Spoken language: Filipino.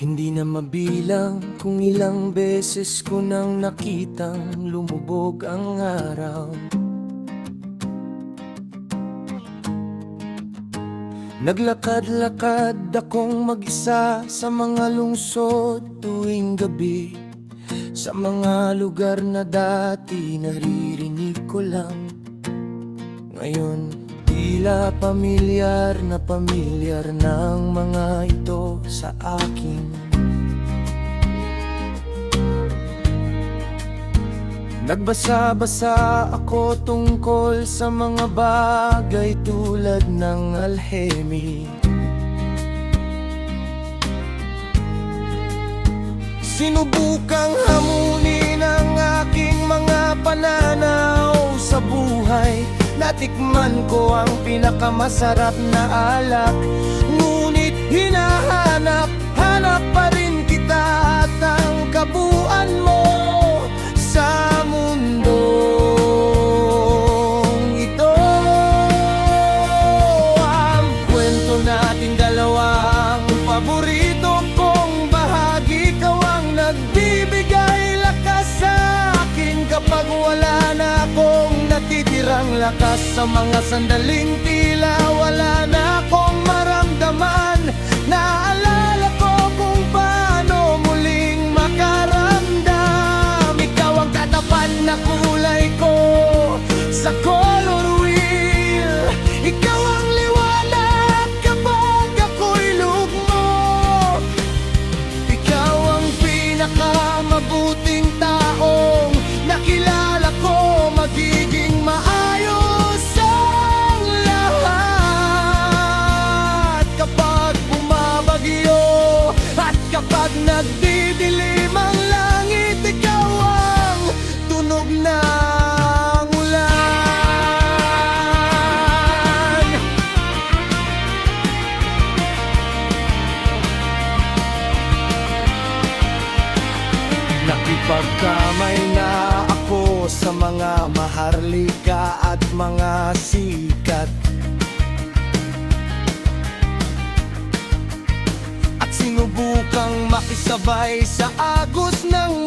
Hindi na mabilang kung ilang beses ko nang nakitang lumubog ang araw. Naglakad-lakad akong mag-isa sa mga lungsod tuwing gabi, sa mga lugar na dati naririnig ko lang. Ngayon, tila pamilyar ng mga ito sa akin. Nagbasa-basa ako tungkol sa mga bagay tulad ng alhemi. Sinubukang hamunin ang aking mga pananaw sa buhay. Natikman ko ang pinakamasarap na alak, ngunit hinahanap pa rin kita at ang kabuuan mo sa mundong ito. Ang kwento nating dalawa ang paborito kong bahagi. Ikaw ang nagbibigay lakas sa akin kapag wala na akong natitirang lakas. Sa mga sandaling tila wala na akong maramdaman, naalala ko kung paano muling makaramdam. Ikaw ang tatapan na kulay ko sa color wheel. Ikaw ang liwanag kapag ako'y lugmo. Ikaw ang pinakamabuting taong nakilala ko. Magiging maayos ang lahat kapag bumabagyo at kapag nagdidilim ang langit. Ikaw ang tunog ng ulan. Nakipagkamay na ako sa mga maharlika at mga sikat, at sinubukang makisabay sa agos ng